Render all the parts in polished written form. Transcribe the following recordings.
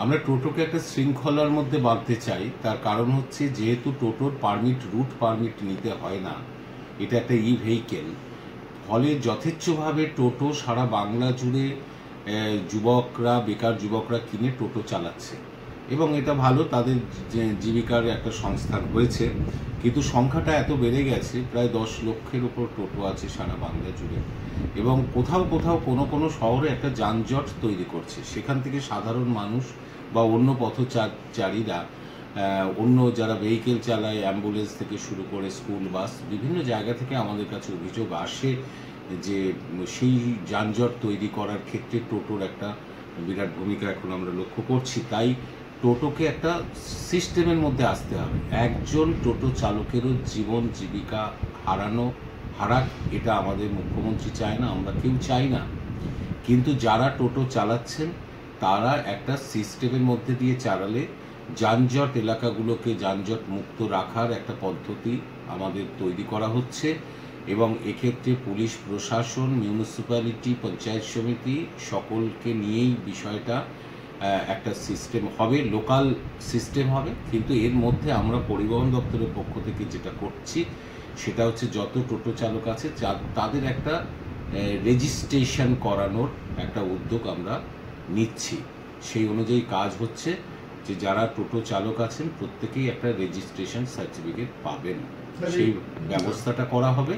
আমরা টোটোকে একটা শৃঙ্খলার মধ্যে বাঁধতে চাই। তার কারণ হচ্ছে যেহেতু টোটোর রুট পারমিট নিতে হয় না, এটা একটা ই ভেহিকেল, ফলে যথেচ্ছভাবে টোটো সারা বাংলা জুড়ে বেকার যুবকরা কিনে টোটো চালাচ্ছে এবং এটা ভালো, তাদের জীবিকার একটা সংস্থান হয়েছে। কিন্তু সংখ্যাটা এত বেড়ে গেছে, প্রায় 10 লক্ষের উপর টোটো আছে সারা বাংলা জুড়ে, এবং কোথাও কোনো শহরে একটা যানজট তৈরি করছে। সেখান থেকে সাধারণ মানুষ বা অন্য পথচারীরা, অন্য যারা ভেহিকেল চালায়, অ্যাম্বুলেন্স থেকে শুরু করে স্কুল বাস, বিভিন্ন জায়গা থেকে আমাদের কাছে অভিযোগ আসে যে সেই যানজট তৈরি করার ক্ষেত্রে টোটোর একটা বিরাট ভূমিকা এখন আমরা লক্ষ্য করছি। তাই টোটোকে একটা সিস্টেমের মধ্যে আসতে হবে। একজন টোটো চালকেরও জীবন জীবিকা হারাক, এটা আমাদের মুখ্যমন্ত্রী চায় না, আমরা কেউ চাই না। কিন্তু যারা টোটো চালাচ্ছেন তারা একটা সিস্টেমের মধ্যে দিয়ে চালালে যানজট এলাকাগুলোকে যানজট মুক্ত রাখার একটা পদ্ধতি আমাদের তৈরি করা হচ্ছে, এবং এক্ষেত্রে পুলিশ প্রশাসন, মিউনিসিপ্যালিটি, পঞ্চায়েত সমিতি সকলকে নিয়েই বিষয়টা একটা সিস্টেম হবে, লোকাল সিস্টেম হবে। কিন্তু এর মধ্যে আমরা পরিবহন দপ্তরের পক্ষ থেকে যেটা করছি সেটা হচ্ছে যত টোটো চালক আছে তাদের একটা রেজিস্ট্রেশন করানোর একটা উদ্যোগ আমরা নিচ্ছি। সেই অনুযায়ী কাজ হচ্ছে যে যারা টোটো চালক আছেন প্রত্যেকেই একটা রেজিস্ট্রেশন সার্টিফিকেট পাবেন, সেই ব্যবস্থাটা করা হবে।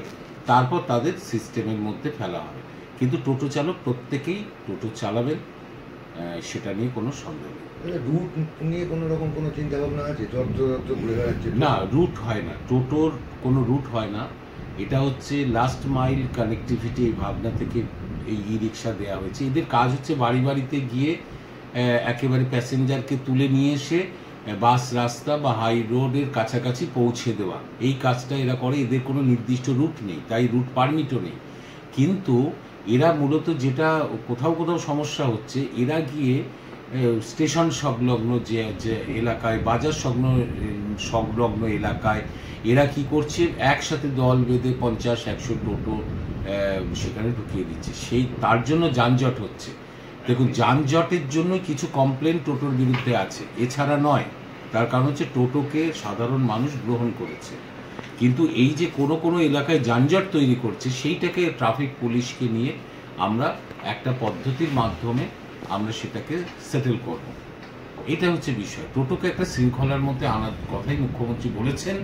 তারপর তাদের সিস্টেমের মধ্যে ফেলা হবে। কিন্তু টোটো চালক প্রত্যেকেই টোটো চালাবেন, সেটা নিয়ে কোনো সন্দেহ নেই। রুট নিয়ে কোনো রকম কোনো চিন্তা ভাবনা আছে? না, রুট হয় না, টোটোর কোনো রুট হয় না। এটা হচ্ছে লাস্ট মাইল কানেক্টিভিটি, এই ভাবনা থেকে এই ই রিক্সা দেওয়া হয়েছে। এদের কাজ হচ্ছে বাড়ি বাড়িতে গিয়ে একেবারে প্যাসেঞ্জারকে তুলে নিয়ে এসে বাস রাস্তা বা হাই রোডের কাছাকাছি পৌঁছে দেওয়া, এই কাজটা এরা করে। এদের কোনো নির্দিষ্ট রুট নেই, তাই রুট পারমিটও নেই। কিন্তু এরা মূলত যেটা কোথাও সমস্যা হচ্ছে, এরা গিয়ে স্টেশন সংলগ্ন যে এলাকায়, বাজার সংলগ্ন এলাকায় এরা কি করছে, একসাথে দল বেঁধে 50-100 টোটো সেখানে ঢুকিয়ে দিচ্ছে। তার জন্য যানজট হচ্ছে। দেখুন, যানজটের জন্য কিছু কমপ্লেন টোটোর বিরুদ্ধে আছে, এছাড়া নয়। তার কারণ হচ্ছে টোটোকে সাধারণ মানুষ গ্রহণ করেছে, কিন্তু এই যে কোনো এলাকায় যানজট তৈরি করছে, সেইটাকে ট্রাফিক পুলিশকে নিয়ে আমরা একটা পদ্ধতির মাধ্যমে আমরা সেটাকে সেটেল করব। এটা হচ্ছে বিষয়। টোটোকে একটা শৃঙ্খলার মধ্যে আনার কথাই মুখ্যমন্ত্রী বলেছেন,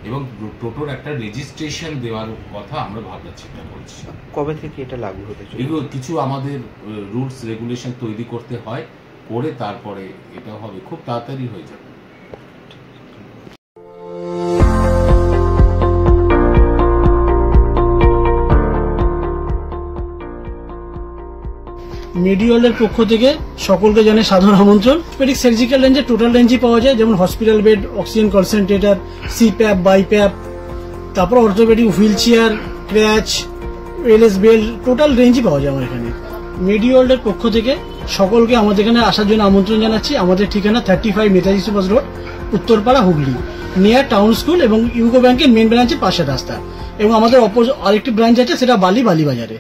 এবং টোটোর একটা রেজিস্ট্রেশন দেওয়ার কথা আমরা ভাবনা চিন্তা করছি। কবে থেকে এটা লাগু হতে চলেছে? এগুলো কিছু আমাদের রুলস রেগুলেশন তৈরি করতে হয়, করে তারপরে এটা হবে, খুব তাড়াতাড়ি হয়ে যাবে। মেডিওয়ালের পক্ষ থেকে সকলকে জানাই সাধারণ আমন্ত্রণ। অর্থোপেডিক সার্জিক্যাল রেঞ্জে টোটাল রেঞ্জই পাওয়া যায়, যেমন hospital bed, oxygen concentrator, CPAP, BiPAP, তারপর orthopedic wheelchair, crutch, LS belt, total রেঞ্জই পাওয়া যায় আমার এখানে। মেডিওয়ালের পক্ষ থেকে সকলকে আমাদের এখানে আসার জন্য আমন্ত্রণ জানাচ্ছি। আমাদের ঠিকানা 35 Netaji Subhash road, Uttarpara, Hooghly, near town school এবং ইউকো ব্যাংকের মেন ব্রাঞ্চের পাশের রাস্তা। এবং আমাদের আরেকটি ব্রাঞ্চ আছে, সেটা বালিবাজারে।